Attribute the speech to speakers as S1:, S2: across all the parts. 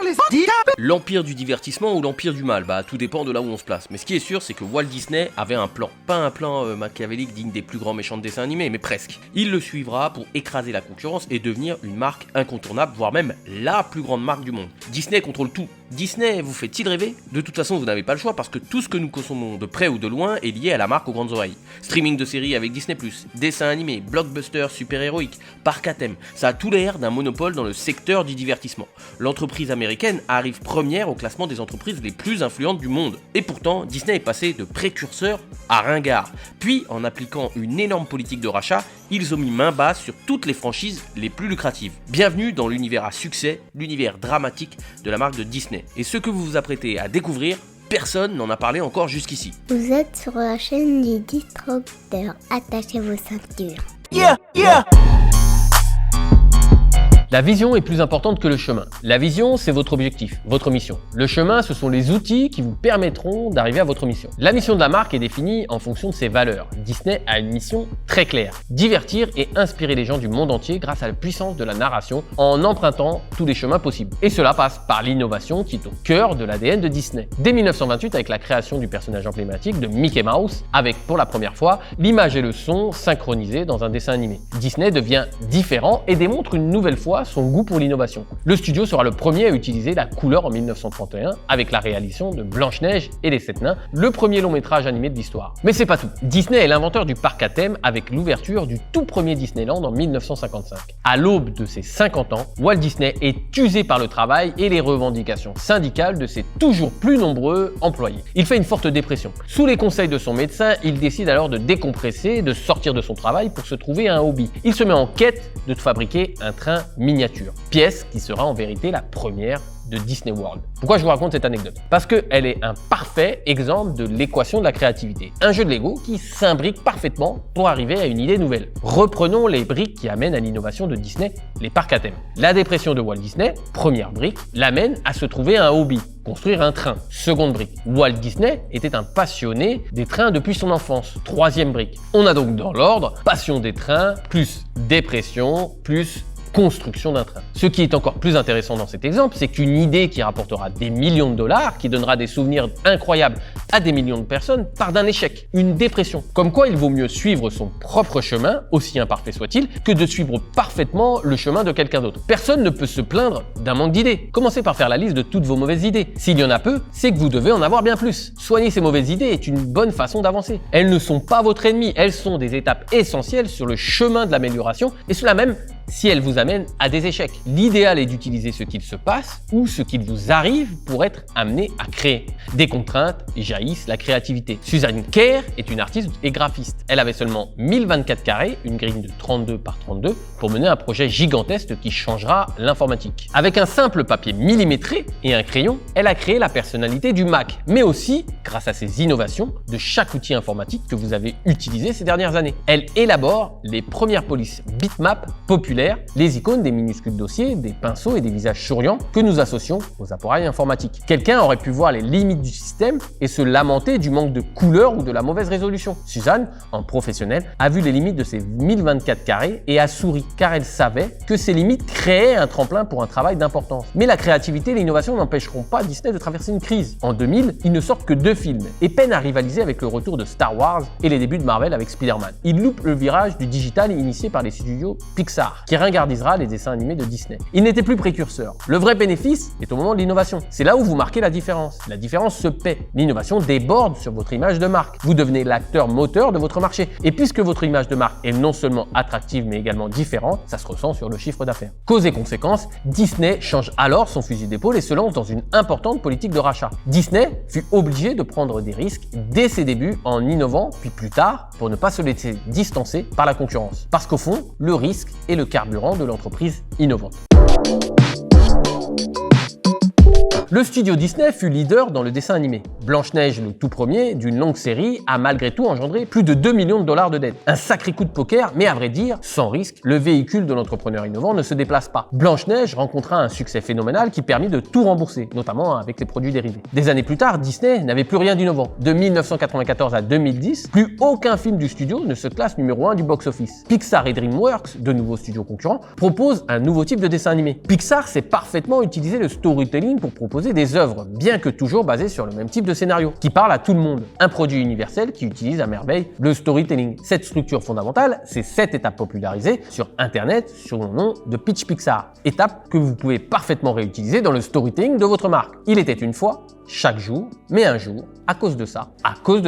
S1: les
S2: L'empire du divertissement ou l'empire du mal, tout dépend de là où on se place. Mais ce qui est sûr, c'est que Walt Disney avait un plan. Pas un plan machiavélique digne des plus grands méchants de dessins animés, mais presque. Il le suivra pour écraser la concurrence et devenir une marque incontournable, voire même la plus grande marque du monde. Disney contrôle tout. Disney vous fait-il rêver? De toute façon, vous n'avez pas le choix parce que tout ce que nous consommons de près ou de loin est lié à la marque aux grandes oreilles. Streaming de séries avec Disney+, dessins animés, blockbusters super-héroïques, parcs à thème. Ça a tout l'air d'un monopole dans le secteur du divertissement. L'entreprise américaine arrive première au classement des entreprises les plus influentes du monde. Et pourtant, Disney est passé de précurseur à ringard. Puis, en appliquant une énorme politique de rachat, ils ont mis main basse sur toutes les franchises les plus lucratives. Bienvenue dans l'univers à succès, l'univers dramatique de la marque de Disney. Et ce que vous vous apprêtez à découvrir, personne n'en a parlé encore jusqu'ici.
S3: Vous êtes sur la chaîne du Disrupteur. Attachez vos ceintures.
S1: Yeah.
S4: La vision est plus importante que le chemin. La vision, c'est votre objectif, votre mission. Le chemin, ce sont les outils qui vous permettront d'arriver à votre mission. La mission de la marque est définie en fonction de ses valeurs. Disney a une mission très claire: divertir et inspirer les gens du monde entier grâce à la puissance de la narration en empruntant tous les chemins possibles. Et cela passe par l'innovation qui est au cœur de l'ADN de Disney. Dès 1928, avec la création du personnage emblématique de Mickey Mouse, avec pour la première fois l'image et le son synchronisés dans un dessin animé. Disney devient différent et démontre une nouvelle fois son goût pour l'innovation. Le studio sera le premier à utiliser la couleur en 1931 avec la réalisation de Blanche-Neige et les 7 nains, le premier long métrage animé de l'histoire. Mais c'est pas tout. Disney est l'inventeur du parc à thème avec l'ouverture du tout premier Disneyland en 1955. À l'aube de ses 50 ans, Walt Disney est usé par le travail et les revendications syndicales de ses toujours plus nombreux employés. Il fait une forte dépression. Sous les conseils de son médecin, il décide alors de décompresser, de sortir de son travail pour se trouver un hobby. Il se met en quête de fabriquer un train miniature, pièce qui sera en vérité la première de Disney World. Pourquoi je vous raconte cette anecdote? Parce qu'elle est un parfait exemple de l'équation de la créativité. Un jeu de Lego qui s'imbrique parfaitement pour arriver à une idée nouvelle. Reprenons les briques qui amènent à l'innovation de Disney, les parcs à thème. La dépression de Walt Disney, première brique, l'amène à se trouver un hobby: construire un train. Seconde brique, Walt Disney était un passionné des trains depuis son enfance. Troisième brique, on a donc dans l'ordre passion des trains, plus dépression, plus construction d'un train. Ce qui est encore plus intéressant dans cet exemple, c'est qu'une idée qui rapportera des millions de dollars, qui donnera des souvenirs incroyables à des millions de personnes, part d'un échec, une dépression. Comme quoi il vaut mieux suivre son propre chemin, aussi imparfait soit-il, que de suivre parfaitement le chemin de quelqu'un d'autre. Personne ne peut se plaindre d'un manque d'idées. Commencez par faire la liste de toutes vos mauvaises idées. S'il y en a peu, c'est que vous devez en avoir bien plus. Soigner ces mauvaises idées est une bonne façon d'avancer. Elles ne sont pas votre ennemi, elles sont des étapes essentielles sur le chemin de l'amélioration, et cela même si elle vous amène à des échecs. L'idéal est d'utiliser ce qu'il se passe ou ce qu'il vous arrive pour être amené à créer. Des contraintes jaillissent la créativité. Suzanne Kerr est une artiste et graphiste. Elle avait seulement 1024 carrés, une grille de 32 par 32, pour mener un projet gigantesque qui changera l'informatique. Avec un simple papier millimétré et un crayon, elle a créé la personnalité du Mac, mais aussi, grâce à ses innovations, de chaque outil informatique que vous avez utilisé ces dernières années. Elle élabore les premières polices bitmap populaires, les icônes des minuscules dossiers, des pinceaux et des visages souriants que nous associons aux appareils informatiques. Quelqu'un aurait pu voir les limites du système et se lamenter du manque de couleur ou de la mauvaise résolution. Suzanne, en professionnelle, a vu les limites de ses 1024 carrés et a souri car elle savait que ces limites créaient un tremplin pour un travail d'importance. Mais la créativité et l'innovation n'empêcheront pas Disney de traverser une crise. En 2000, ils ne sortent que 2 films et peinent à rivaliser avec le retour de Star Wars et les débuts de Marvel avec Spider-Man. Ils loupent le virage du digital initié par les studios Pixar, qui ringardisera les dessins animés de Disney. Il n'était plus précurseur. Le vrai bénéfice est au moment de l'innovation. C'est là où vous marquez la différence. La différence se paie. L'innovation déborde sur votre image de marque. Vous devenez l'acteur moteur de votre marché. Et puisque votre image de marque est non seulement attractive mais également différente, ça se ressent sur le chiffre d'affaires. Cause et conséquence, Disney change alors son fusil d'épaule et se lance dans une importante politique de rachat. Disney fut obligé de prendre des risques dès ses débuts en innovant, puis plus tard, pour ne pas se laisser distancer par la concurrence. Parce qu'au fond, le risque est le carburant de l'entreprise innovante. Le studio Disney fut leader dans le dessin animé. Blanche-Neige, le tout premier d'une longue série, a malgré tout engendré plus de 2 millions de dollars de dettes. Un sacré coup de poker, mais à vrai dire, sans risque, le véhicule de l'entrepreneur innovant ne se déplace pas. Blanche-Neige rencontra un succès phénoménal qui permit de tout rembourser, notamment avec les produits dérivés. Des années plus tard, Disney n'avait plus rien d'innovant. De 1994 à 2010, plus aucun film du studio ne se classe numéro 1 du box-office. Pixar et DreamWorks, de nouveaux studios concurrents, proposent un nouveau type de dessin animé. Pixar sait parfaitement utiliser le storytelling pour proposer des œuvres, bien que toujours basées sur le même type de scénario, qui parle à tout le monde. Un produit universel qui utilise à merveille le storytelling. Cette structure fondamentale, c'est 7 étapes popularisées sur Internet sous le nom de Pitch Pixar. Étapes que vous pouvez parfaitement réutiliser dans le storytelling de votre marque. Il était une fois, chaque jour, mais un jour, à cause de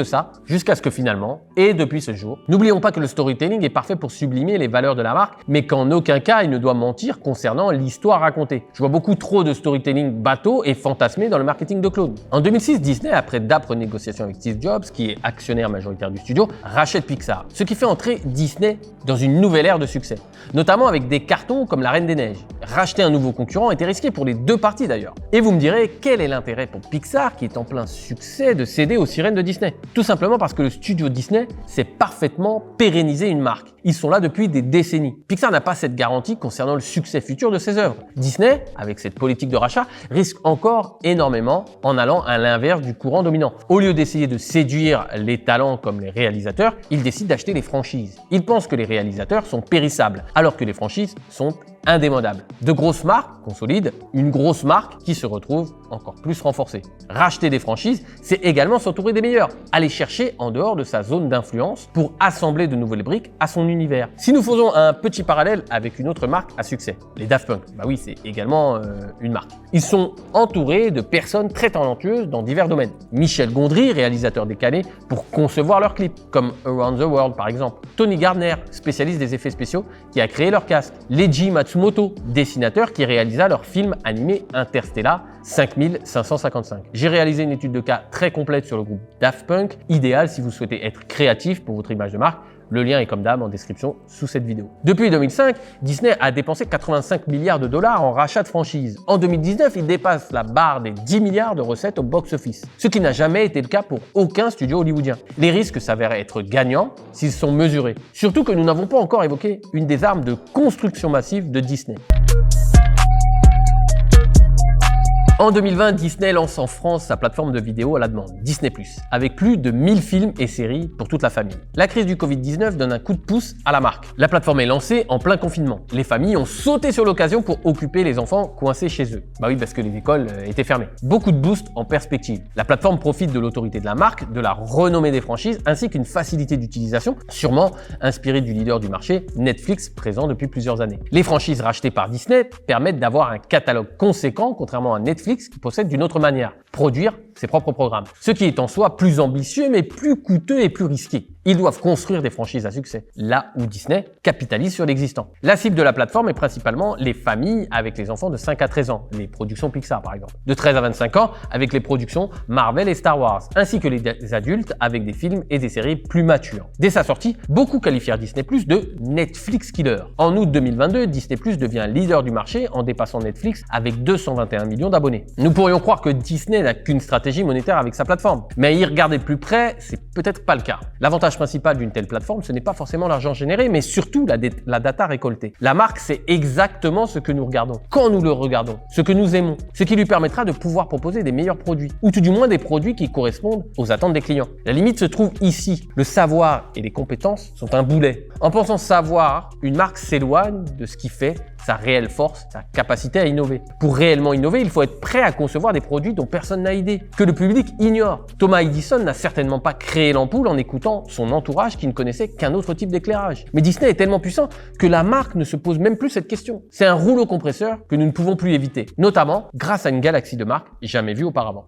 S4: ça, jusqu'à ce que finalement, et depuis ce jour, n'oublions pas que le storytelling est parfait pour sublimer les valeurs de la marque, mais qu'en aucun cas il ne doit mentir concernant l'histoire racontée. Je vois beaucoup trop de storytelling bateau et fantasmé dans le marketing de clones. En 2006, Disney, après d'âpres négociations avec Steve Jobs, qui est actionnaire majoritaire du studio, rachète Pixar, ce qui fait entrer Disney dans une nouvelle ère de succès, notamment avec des cartons comme La Reine des Neiges. Racheter un nouveau concurrent était risqué pour les deux parties d'ailleurs. Et vous me direz, quel est l'intérêt pour Pixar, qui est en plein succès, de céder aux sirènes de Disney? Tout simplement parce que le studio Disney sait parfaitement pérenniser une marque. Ils sont là depuis des décennies. Pixar n'a pas cette garantie concernant le succès futur de ses œuvres. Disney, avec cette politique de rachat, risque encore énormément en allant à l'inverse du courant dominant. Au lieu d'essayer de séduire les talents comme les réalisateurs, ils décident d'acheter les franchises. Ils pensent que les réalisateurs sont périssables, alors que les franchises sont indémodables. De grosses marques consolident une grosse marque qui se retrouve encore plus renforcée. Racheter des franchises, c'est également s'entourer des meilleurs. Aller chercher en dehors de sa zone d'influence pour assembler de nouvelles briques à son univers. Si nous faisons un petit parallèle avec une autre marque à succès, les Daft Punk, bah oui, c'est également une marque. Ils sont entourés de personnes très talentueuses dans divers domaines. Michel Gondry, réalisateur décalé, pour concevoir leurs clips, comme Around the World par exemple. Tony Gardner, spécialiste des effets spéciaux, qui a créé leur casque. Leiji Matsumoto, dessinateur qui réalisa leur film animé Interstellar 5555. J'ai réalisé une étude de cas très complète sur le groupe Daft Punk, idéal si vous souhaitez être créatif pour votre image de marque. Le lien est comme d'hab en description sous cette vidéo. Depuis 2005, Disney a dépensé 85 milliards de dollars en rachat de franchises. En 2019, il dépasse la barre des 10 milliards de recettes au box-office, ce qui n'a jamais été le cas pour aucun studio hollywoodien. Les risques s'avèrent être gagnants s'ils sont mesurés. Surtout que nous n'avons pas encore évoqué une des armes de construction massive de Disney. En 2020, Disney lance en France sa plateforme de vidéo à la demande, Disney+, avec plus de 1000 films et séries pour toute la famille. La crise du Covid-19 donne un coup de pouce à la marque. La plateforme est lancée en plein confinement. Les familles ont sauté sur l'occasion pour occuper les enfants coincés chez eux. Bah oui, parce que les écoles étaient fermées. Beaucoup de boost en perspective. La plateforme profite de l'autorité de la marque, de la renommée des franchises, ainsi qu'une facilité d'utilisation, sûrement inspirée du leader du marché, Netflix, présent depuis plusieurs années. Les franchises rachetées par Disney permettent d'avoir un catalogue conséquent, contrairement à Netflix, qui possède d'une autre manière, produire ses propres programmes. Ce qui est en soi plus ambitieux, mais plus coûteux et plus risqué. Ils doivent construire des franchises à succès, là où Disney capitalise sur l'existant. La cible de la plateforme est principalement les familles avec les enfants de 5 à 13 ans, les productions Pixar par exemple. De 13 à 25 ans avec les productions Marvel et Star Wars, ainsi que les adultes avec des films et des séries plus matures. Dès sa sortie, beaucoup qualifièrent Disney+ de Netflix killer. En août 2022, Disney+ devient leader du marché en dépassant Netflix avec 221 millions d'abonnés. Nous pourrions croire que Disney n'a qu'une stratégie monétaire avec sa plateforme, mais à y regarder de plus près, c'est peut-être pas le cas. L'avantage principal d'une telle plateforme, ce n'est pas forcément l'argent généré, mais surtout la data récoltée. La marque sait exactement ce que nous regardons, quand nous le regardons, ce que nous aimons, ce qui lui permettra de pouvoir proposer des meilleurs produits, ou tout du moins des produits qui correspondent aux attentes des clients. La limite se trouve ici. Le savoir et les compétences sont un boulet. En pensant savoir, une marque s'éloigne de ce qui fait sa réelle force, sa capacité à innover. Pour réellement innover, il faut être prêt à concevoir des produits dont personne n'a idée, que le public ignore. Thomas Edison n'a certainement pas créé l'ampoule en écoutant son entourage qui ne connaissait qu'un autre type d'éclairage. Mais Disney est tellement puissant que la marque ne se pose même plus cette question. C'est un rouleau compresseur que nous ne pouvons plus éviter, notamment grâce à une galaxie de marques jamais vue auparavant.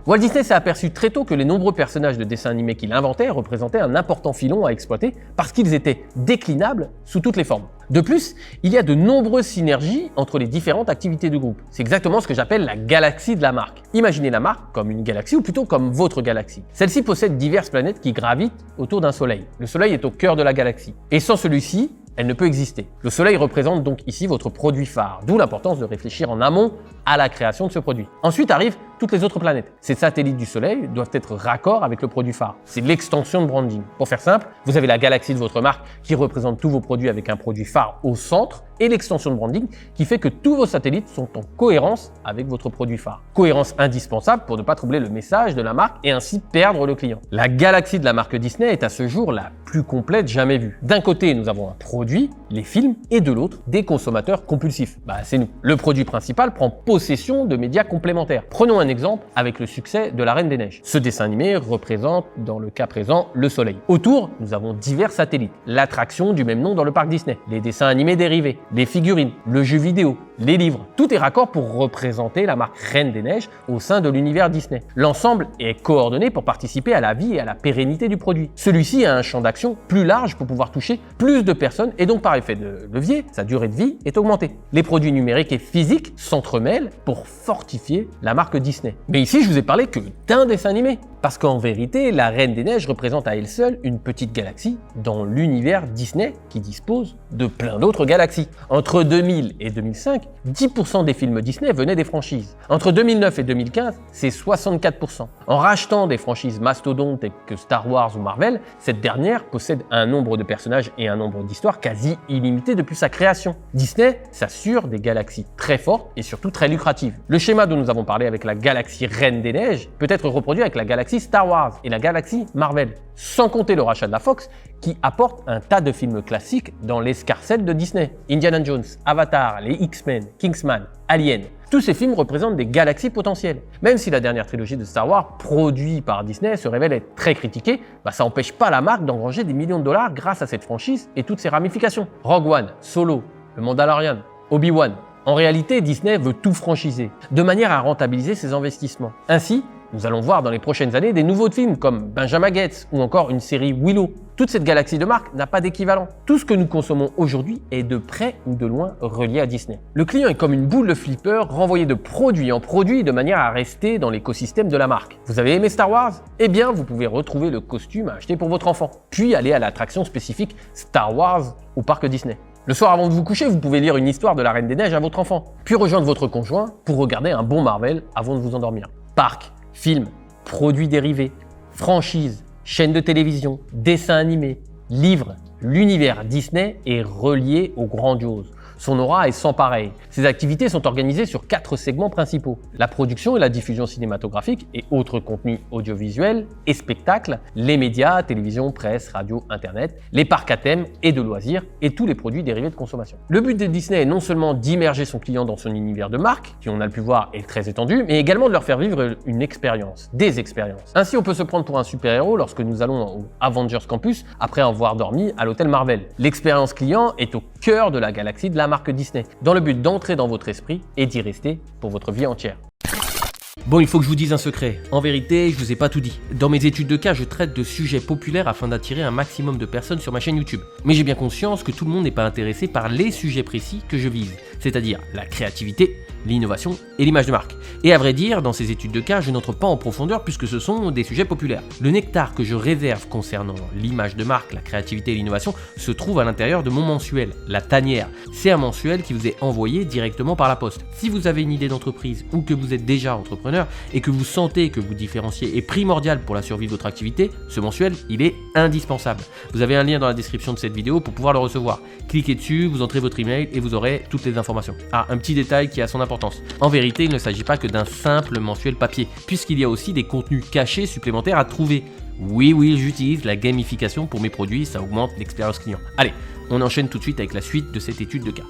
S4: Walt Disney s'est aperçu très tôt que les nombreux personnages de dessins animés qu'il inventait représentaient un important filon à exploiter parce qu'ils étaient déclinables sous toutes les formes. De plus, il y a de nombreuses synergies entre les différentes activités du groupe. C'est exactement ce que j'appelle la galaxie de la marque. Imaginez la marque comme une galaxie, ou plutôt comme votre galaxie. Celle-ci possède diverses planètes qui gravitent autour d'un soleil. Le soleil est au cœur de la galaxie. Et sans celui-ci, elle ne peut exister. Le soleil représente donc ici votre produit phare, d'où l'importance de réfléchir en amont à la création de ce produit. Ensuite arrivent toutes les autres planètes. Ces satellites du soleil doivent être raccords avec le produit phare. C'est l'extension de branding. Pour faire simple, vous avez la galaxie de votre marque qui représente tous vos produits avec un produit phare au centre et l'extension de branding qui fait que tous vos satellites sont en cohérence avec votre produit phare. Cohérence indispensable pour ne pas troubler le message de la marque et ainsi perdre le client. La galaxie de la marque Disney est à ce jour la plus complète jamais vue. D'un côté, nous avons un produit, les films, et de l'autre, des consommateurs compulsifs. C'est nous. Le produit principal prend possession de médias complémentaires. Prenons un exemple avec le succès de La Reine des Neiges. Ce dessin animé représente, dans le cas présent, le soleil. Autour, nous avons divers satellites. L'attraction du même nom dans le parc Disney, les dessins animés dérivés, les figurines, le jeu vidéo, les livres. Tout est raccord pour représenter la marque Reine des Neiges au sein de l'univers Disney. L'ensemble est coordonné pour participer à la vie et à la pérennité du produit. Celui-ci a un champ d'action plus large pour pouvoir toucher plus de personnes et donc par effet de levier, sa durée de vie est augmentée. Les produits numériques et physiques s'entremêlent pour fortifier la marque Disney. Mais ici, je vous ai parlé que d'un dessin animé. Parce qu'en vérité, la Reine des Neiges représente à elle seule une petite galaxie dans l'univers Disney qui dispose de plein d'autres galaxies. Entre 2000 et 2005, 10% des films Disney venaient des franchises. Entre 2009 et 2015, c'est 64%. En rachetant des franchises mastodontes telles que Star Wars ou Marvel, cette dernière possède un nombre de personnages et un nombre d'histoires quasi illimité depuis sa création. Disney s'assure des galaxies très fortes et surtout très lucratives. Le schéma dont nous avons parlé avec la galaxie Reine des Neiges peut être reproduit avec la galaxie Star Wars et la galaxie Marvel, sans compter le rachat de la Fox qui apporte un tas de films classiques dans l'escarcelle de Disney. Indiana Jones, Avatar, les X-Men, Kingsman, Alien. Tous ces films représentent des galaxies potentielles. Même si la dernière trilogie de Star Wars, produite par Disney, se révèle être très critiquée, ça n'empêche pas la marque d'engranger des millions de dollars grâce à cette franchise et toutes ses ramifications. Rogue One, Solo, Le Mandalorian, Obi-Wan. En réalité, Disney veut tout franchiser, de manière à rentabiliser ses investissements. Ainsi, nous allons voir dans les prochaines années des nouveaux films comme Benjamin Gates ou encore une série Willow. Toute cette galaxie de marques n'a pas d'équivalent. Tout ce que nous consommons aujourd'hui est de près ou de loin relié à Disney. Le client est comme une boule de flipper renvoyée de produit en produit de manière à rester dans l'écosystème de la marque. Vous avez aimé Star Wars ? Eh bien, vous pouvez retrouver le costume à acheter pour votre enfant, puis aller à l'attraction spécifique Star Wars au parc Disney. Le soir avant de vous coucher, vous pouvez lire une histoire de la Reine des Neiges à votre enfant, puis rejoindre votre conjoint pour regarder un bon Marvel avant de vous endormir. Parc, films, produits dérivés, franchises, chaînes de télévision, dessins animés, livres, l'univers Disney est relié au grandiose. Son aura est sans pareil. Ses activités sont organisées sur 4 segments principaux. La production et la diffusion cinématographique et autres contenus audiovisuels et spectacles, les médias, télévision, presse, radio, internet, les parcs à thème et de loisirs et tous les produits dérivés de consommation. Le but de Disney est non seulement d'immerger son client dans son univers de marque, qui on a pu voir est très étendu, mais également de leur faire vivre une expérience, des expériences. Ainsi, on peut se prendre pour un super-héros lorsque nous allons au Avengers Campus après avoir dormi à l'hôtel Marvel. L'expérience client est au cœur de la galaxie de la marque Disney, dans le but d'entrer dans votre esprit et d'y rester pour votre vie entière.
S2: Bon, il faut que je vous dise un secret. En vérité, je vous ai pas tout dit. Dans mes études de cas, je traite de sujets populaires afin d'attirer un maximum de personnes sur ma chaîne YouTube. Mais j'ai bien conscience que tout le monde n'est pas intéressé par les sujets précis que je vise, c'est-à-dire la créativité, l'innovation et l'image de marque. Et à vrai dire, dans ces études de cas, je n'entre pas en profondeur puisque ce sont des sujets populaires. Le nectar que je réserve concernant l'image de marque, la créativité et l'innovation se trouve à l'intérieur de mon mensuel, la tanière. C'est un mensuel qui vous est envoyé directement par la poste. Si vous avez une idée d'entreprise ou que vous êtes déjà entrepreneur et que vous sentez que vous différencier est primordial pour la survie de votre activité, ce mensuel, il est indispensable. Vous avez un lien dans la description de cette vidéo pour pouvoir le recevoir. Cliquez dessus, vous entrez votre email et vous aurez toutes les informations. Ah, un petit détail qui a son importance. En vérité, il ne s'agit pas que d'un simple mensuel papier, puisqu'il y a aussi des contenus cachés supplémentaires à trouver. Oui, j'utilise la gamification pour mes produits, ça augmente l'expérience client. Allez, on enchaîne tout de suite avec la suite de cette étude de cas.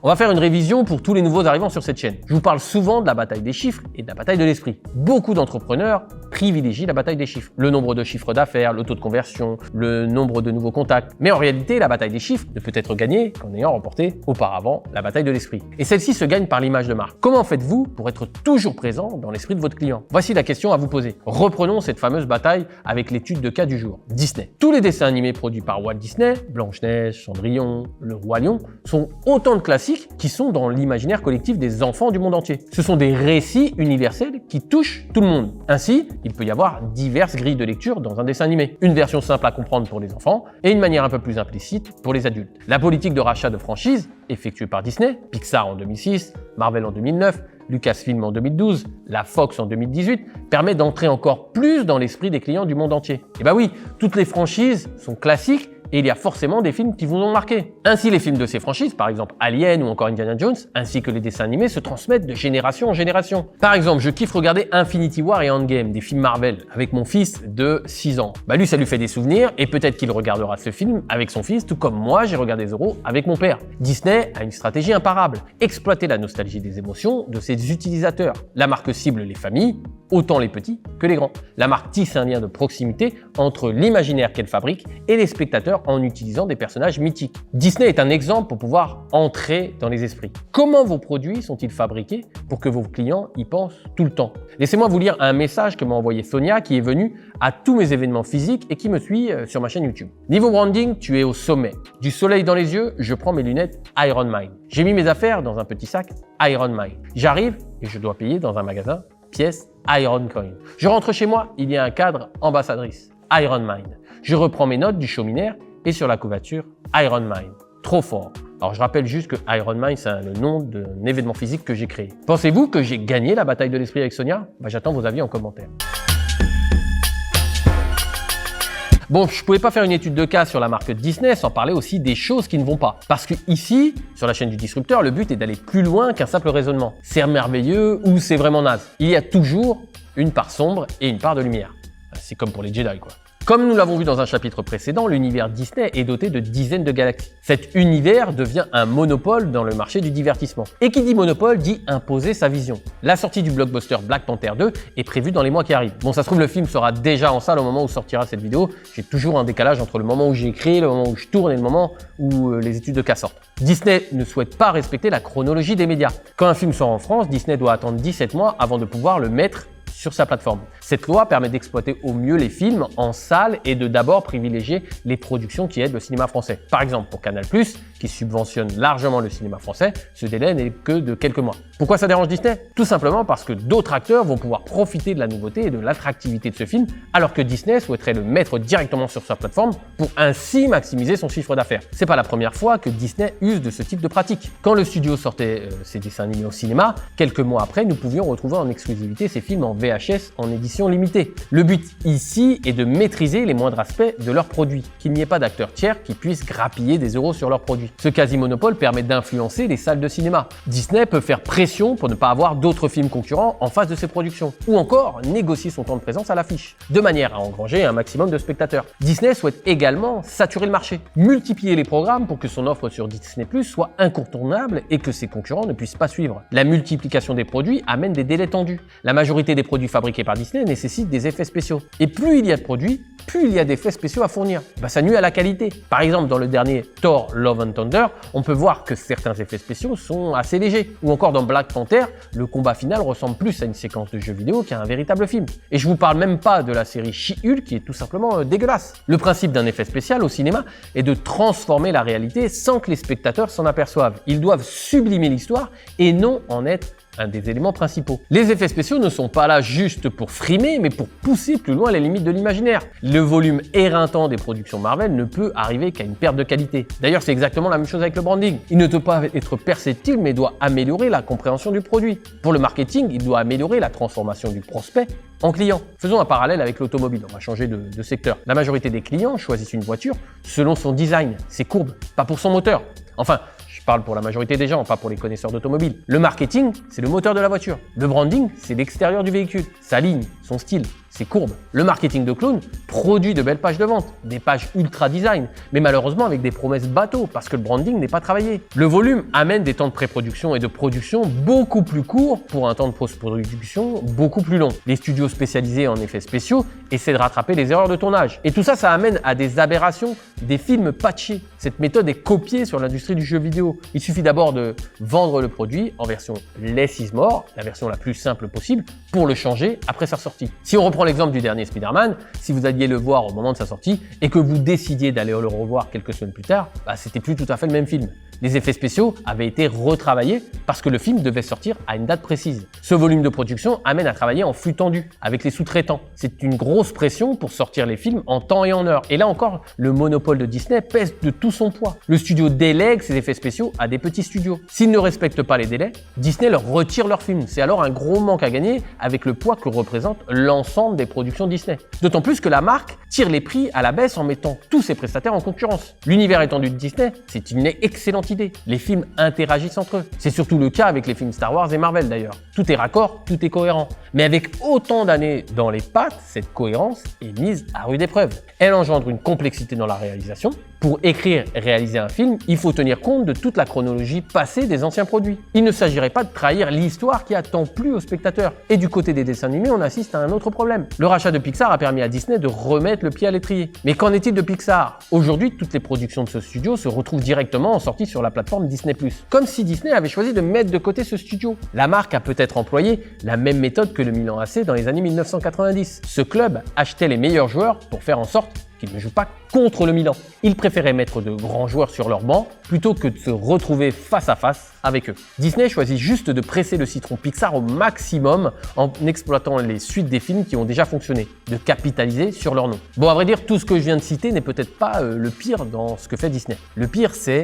S4: On va faire une révision pour tous les nouveaux arrivants sur cette chaîne. Je vous parle souvent de la bataille des chiffres et de la bataille de l'esprit. Beaucoup d'entrepreneurs privilégient la bataille des chiffres. Le nombre de chiffres d'affaires, le taux de conversion, le nombre de nouveaux contacts. Mais en réalité, la bataille des chiffres ne peut être gagnée qu'en ayant remporté auparavant la bataille de l'esprit. Et celle-ci se gagne par l'image de marque. Comment faites-vous pour être toujours présent dans l'esprit de votre client? Voici la question à vous poser. Reprenons cette fameuse bataille avec l'étude de cas du jour. Disney. Tous les dessins animés produits par Walt Disney, Blanche-Neige, Cendrillon, Le Roi Lion, sont autant de classiques qui sont dans l'imaginaire collectif des enfants du monde entier. Ce sont des récits universels qui touchent tout le monde. Ainsi, il peut y avoir diverses grilles de lecture dans un dessin animé. Une version simple à comprendre pour les enfants et une manière un peu plus implicite pour les adultes. La politique de rachat de franchise, effectuée par Disney, Pixar en 2006, Marvel en 2009, Lucasfilm en 2012, la Fox en 2018, permet d'entrer encore plus dans l'esprit des clients du monde entier. Et bah oui, toutes les franchises sont classiques et il y a forcément des films qui vous ont marqué. Ainsi, les films de ces franchises, par exemple Alien ou encore Indiana Jones, ainsi que les dessins animés, se transmettent de génération en génération. Par exemple, je kiffe regarder Infinity War et Endgame, des films Marvel, avec mon fils de 6 ans. Bah lui, ça lui fait des souvenirs et peut-être qu'il regardera ce film avec son fils, tout comme moi, j'ai regardé Zorro avec mon père. Disney a une stratégie imparable, exploiter la nostalgie des émotions de ses utilisateurs. La marque cible les familles, autant les petits que les grands. La marque tisse un lien de proximité entre l'imaginaire qu'elle fabrique et les spectateurs en utilisant des personnages mythiques. Disney est un exemple pour pouvoir entrer dans les esprits. Comment vos produits sont-ils fabriqués pour que vos clients y pensent tout le temps? Laissez-moi vous lire un message que m'a envoyé Sonia qui est venue à tous mes événements physiques et qui me suit sur ma chaîne YouTube. Niveau branding, tu es au sommet. Du soleil dans les yeux, je prends mes lunettes Iron Mind. J'ai mis mes affaires dans un petit sac Iron Mind. J'arrive et je dois payer dans un magasin pièce Iron Coin. Je rentre chez moi, il y a un cadre ambassadrice Iron Mind. Je reprends mes notes du chauminaire et sur la couverture Iron Mind. Trop fort. Alors je rappelle juste que Iron Mind, c'est le nom d'un événement physique que j'ai créé. Pensez-vous que j'ai gagné la bataille de l'esprit avec Sonia? J'attends vos avis en commentaire. Bon, je pouvais pas faire une étude de cas sur la marque Disney sans parler aussi des choses qui ne vont pas. Parce que ici, sur la chaîne du disrupteur, le but est d'aller plus loin qu'un simple raisonnement. C'est merveilleux ou c'est vraiment naze. Il y a toujours une part sombre et une part de lumière. C'est comme pour les Jedi, quoi. Comme nous l'avons vu dans un chapitre précédent, l'univers Disney est doté de dizaines de galaxies. Cet univers devient un monopole dans le marché du divertissement. Et qui dit monopole dit imposer sa vision. La sortie du blockbuster Black Panther 2 est prévue dans les mois qui arrivent. Bon, ça se trouve, le film sera déjà en salle au moment où sortira cette vidéo. J'ai toujours un décalage entre le moment où j'ai écrit, le moment où je tourne et le moment où les études de cas sortent. Disney ne souhaite pas respecter la chronologie des médias. Quand un film sort en France, Disney doit attendre 17 mois avant de pouvoir le mettre sur sa plateforme. Cette loi permet d'exploiter au mieux les films en salle et de d'abord privilégier les productions qui aident le cinéma français. Par exemple, pour Canal+, qui subventionne largement le cinéma français, ce délai n'est que de quelques mois. Pourquoi ça dérange Disney? Tout simplement parce que d'autres acteurs vont pouvoir profiter de la nouveauté et de l'attractivité de ce film, alors que Disney souhaiterait le mettre directement sur sa plateforme pour ainsi maximiser son chiffre d'affaires. C'est pas la première fois que Disney use de ce type de pratique. Quand le studio sortait ses dessins animés au cinéma, quelques mois après, nous pouvions retrouver en exclusivité ces films en VHS en édition limitée. Le but ici est de maîtriser les moindres aspects de leurs produits, qu'il n'y ait pas d'acteurs tiers qui puissent grappiller des euros sur leurs produits. Ce quasi-monopole permet d'influencer les salles de cinéma. Disney peut faire pression pour ne pas avoir d'autres films concurrents en face de ses productions, ou encore négocier son temps de présence à l'affiche, de manière à engranger un maximum de spectateurs. Disney souhaite également saturer le marché, multiplier les programmes pour que son offre sur Disney+ soit incontournable et que ses concurrents ne puissent pas suivre. La multiplication des produits amène des délais tendus. La majorité des produits fabriqués par Disney nécessitent des effets spéciaux. Et plus il y a de produits, plus il y a d'effets spéciaux à fournir. Ça nuit à la qualité. Par exemple, dans le dernier Thor Love and Thunder, on peut voir que certains effets spéciaux sont assez légers. Ou encore dans Black Panther, le combat final ressemble plus à une séquence de jeu vidéo qu'à un véritable film. Et je vous parle même pas de la série She-Hulk qui est tout simplement dégueulasse. Le principe d'un effet spécial au cinéma est de transformer la réalité sans que les spectateurs s'en aperçoivent. Ils doivent sublimer l'histoire et non en être un des éléments principaux. Les effets spéciaux ne sont pas là juste pour frimer, mais pour pousser plus loin les limites de l'imaginaire. Le volume éreintant des productions Marvel ne peut arriver qu'à une perte de qualité. D'ailleurs, c'est exactement la même chose avec le branding. Il ne doit pas être perceptible, mais doit améliorer la compréhension du produit. Pour le marketing, il doit améliorer la transformation du prospect en client. Faisons un parallèle avec l'automobile, on va changer de secteur. La majorité des clients choisissent une voiture selon son design, ses courbes, pas pour son moteur. Enfin, je parle pour la majorité des gens, pas pour les connaisseurs d'automobile. Le marketing, c'est le moteur de la voiture. Le branding, c'est l'extérieur du véhicule, sa ligne, son style. c'est courbe. Le marketing de clones produit de belles pages de vente, des pages ultra design, mais malheureusement avec des promesses bateaux parce que le branding n'est pas travaillé. Le volume amène des temps de pré-production et de production beaucoup plus courts pour un temps de post-production beaucoup plus long. Les studios spécialisés en effets spéciaux essaient de rattraper les erreurs de tournage. Et tout ça, ça amène à des aberrations, des films patchés. Cette méthode est copiée sur l'industrie du jeu vidéo. Il suffit d'abord de vendre le produit en version less is more, la version la plus simple possible, pour le changer après sa sortie. Si on reprend l'exemple du dernier Spider-Man, si vous alliez le voir au moment de sa sortie et que vous décidiez d'aller le revoir quelques semaines plus tard, c'était plus tout à fait le même film. Les effets spéciaux avaient été retravaillés parce que le film devait sortir à une date précise. Ce volume de production amène à travailler en flux tendu avec les sous-traitants. C'est une grosse pression pour sortir les films en temps et en heure. Et là encore, le monopole de Disney pèse de tout son poids. Le studio délègue ses effets spéciaux à des petits studios. S'ils ne respectent pas les délais, Disney leur retire leurs films. C'est alors un gros manque à gagner avec le poids que représente l'ensemble des productions Disney. D'autant plus que la marque tire les prix à la baisse en mettant tous ses prestataires en concurrence. L'univers étendu de Disney, c'est une excellente idée. Les films interagissent entre eux. C'est surtout le cas avec les films Star Wars et Marvel d'ailleurs. Tout est raccord, tout est cohérent. Mais avec autant d'années dans les pattes, cette cohérence est mise à rude épreuve. Elle engendre une complexité dans la réalisation. Pour écrire et réaliser un film, il faut tenir compte de toute la chronologie passée des anciens produits. Il ne s'agirait pas de trahir l'histoire qui a tant plu aux spectateurs. Et du côté des dessins animés, on assiste à un autre problème. Le rachat de Pixar a permis à Disney de remettre le pied à l'étrier. Mais qu'en est-il de Pixar? Aujourd'hui, toutes les productions de ce studio se retrouvent directement en sortie sur la plateforme Disney+. Comme si Disney avait choisi de mettre de côté ce studio. La marque a peut-être employé la même méthode que le Milan AC dans les années 1990. Ce club achetait les meilleurs joueurs pour faire en sorte qu'ils ne jouent pas contre le Milan. Ils préféraient mettre de grands joueurs sur leur banc plutôt que de se retrouver face à face avec eux. Disney choisit juste de presser le citron Pixar au maximum en exploitant les suites des films qui ont déjà fonctionné, de capitaliser sur leur nom. Bon, à vrai dire, tout ce que je viens de citer n'est peut-être pas le pire dans ce que fait Disney. Le pire, c'est...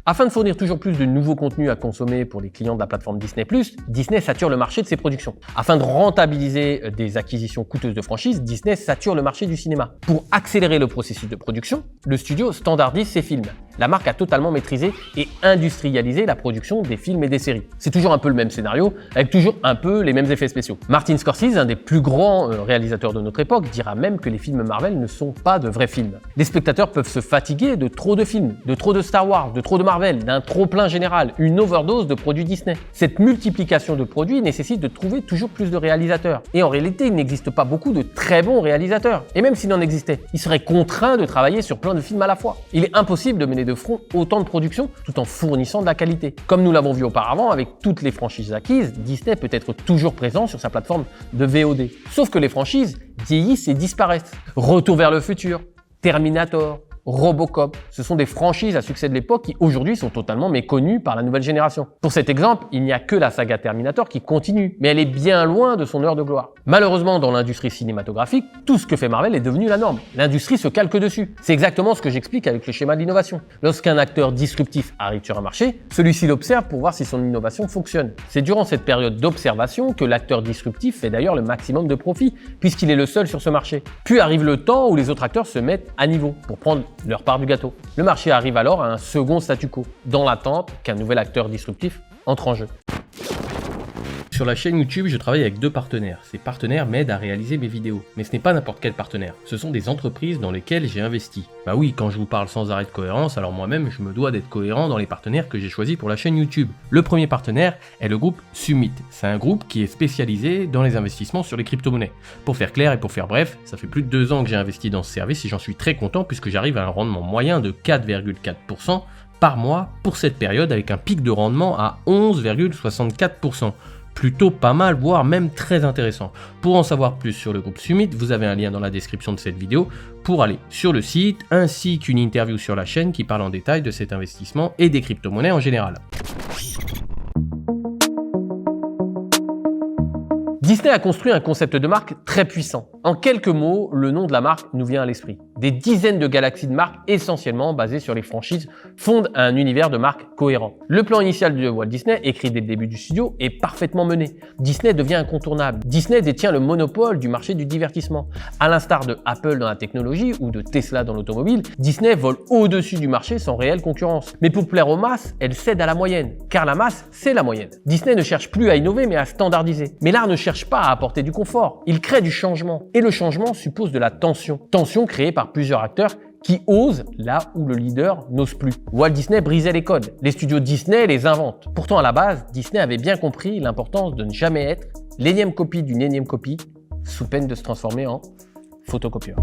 S4: Afin de fournir toujours plus de nouveaux contenus à consommer pour les clients de la plateforme Disney+, Disney sature le marché de ses productions. Afin de rentabiliser des acquisitions coûteuses de franchises, Disney sature le marché du cinéma. Pour accélérer le processus de production, le studio standardise ses films. La marque a totalement maîtrisé et industrialisé la production des films et des séries. C'est toujours un peu le même scénario, avec toujours un peu les mêmes effets spéciaux. Martin Scorsese, un des plus grands réalisateurs de notre époque, dira même que les films Marvel ne sont pas de vrais films. Les spectateurs peuvent se fatiguer de trop de films, de trop de Star Wars, de trop de Marvel, d'un trop-plein général, une overdose de produits Disney. Cette multiplication de produits nécessite de trouver toujours plus de réalisateurs. Et en réalité, il n'existe pas beaucoup de très bons réalisateurs. Et même s'il en existait, ils seraient contraints de travailler sur plein de films à la fois. Il est impossible de mener de front autant de production tout en fournissant de la qualité. Comme nous l'avons vu auparavant, avec toutes les franchises acquises, Disney peut être toujours présent sur sa plateforme de VOD. Sauf que les franchises vieillissent et disparaissent. Retour vers le futur, Terminator, Robocop, ce sont des franchises à succès de l'époque qui aujourd'hui sont totalement méconnues par la nouvelle génération. Pour cet exemple, il n'y a que la saga Terminator qui continue, mais elle est bien loin de son heure de gloire. Malheureusement, dans l'industrie cinématographique, tout ce que fait Marvel est devenu la norme. L'industrie se calque dessus. C'est exactement ce que j'explique avec le schéma de l'innovation. Lorsqu'un acteur disruptif arrive sur un marché, celui-ci l'observe pour voir si son innovation fonctionne. C'est durant cette période d'observation que l'acteur disruptif fait d'ailleurs le maximum de profit, puisqu'il est le seul sur ce marché. Puis arrive le temps où les autres acteurs se mettent à niveau pour prendre leur part du gâteau. Le marché arrive alors à un second statu quo, dans l'attente qu'un nouvel acteur disruptif entre en jeu.
S2: Sur la chaîne YouTube, je travaille avec 2 partenaires. Ces partenaires m'aident à réaliser mes vidéos. Mais ce n'est pas n'importe quel partenaire. Ce sont des entreprises dans lesquelles j'ai investi. Bah oui, quand je vous parle sans arrêt de cohérence, alors moi-même, je me dois d'être cohérent dans les partenaires que j'ai choisis pour la chaîne YouTube. Le premier partenaire est le groupe Summit. C'est un groupe qui est spécialisé dans les investissements sur les crypto-monnaies. Pour faire clair et pour faire bref, ça fait plus de 2 ans que j'ai investi dans ce service et j'en suis très content puisque j'arrive à un rendement moyen de 4,4% par mois pour cette période avec un pic de rendement à 11,64%. Plutôt pas mal, voire même très intéressant. Pour en savoir plus sur le groupe Summit, vous avez un lien dans la description de cette vidéo pour aller sur le site, ainsi qu'une interview sur la chaîne qui parle en détail de cet investissement et des crypto-monnaies en général.
S4: Disney a construit un concept de marque très puissant. En quelques mots, le nom de la marque nous vient à l'esprit. Des dizaines de galaxies de marques essentiellement basées sur les franchises fondent un univers de marques cohérent. Le plan initial de Walt Disney, écrit dès le début du studio, est parfaitement mené. Disney devient incontournable. Disney détient le monopole du marché du divertissement. À l'instar de Apple dans la technologie ou de Tesla dans l'automobile, Disney vole au-dessus du marché sans réelle concurrence. Mais pour plaire aux masses, elle cède à la moyenne, car la masse, c'est la moyenne. Disney ne cherche plus à innover mais à standardiser. Mais l'art ne cherche pas à apporter du confort, il crée du changement. Et le changement suppose de la tension. Tension créée par plusieurs acteurs qui osent là où le leader n'ose plus. Walt Disney brisait les codes. Les studios Disney les inventent. Pourtant, à la base, Disney avait bien compris l'importance de ne jamais être l'énième copie d'une énième copie, sous peine de se transformer en photocopieur.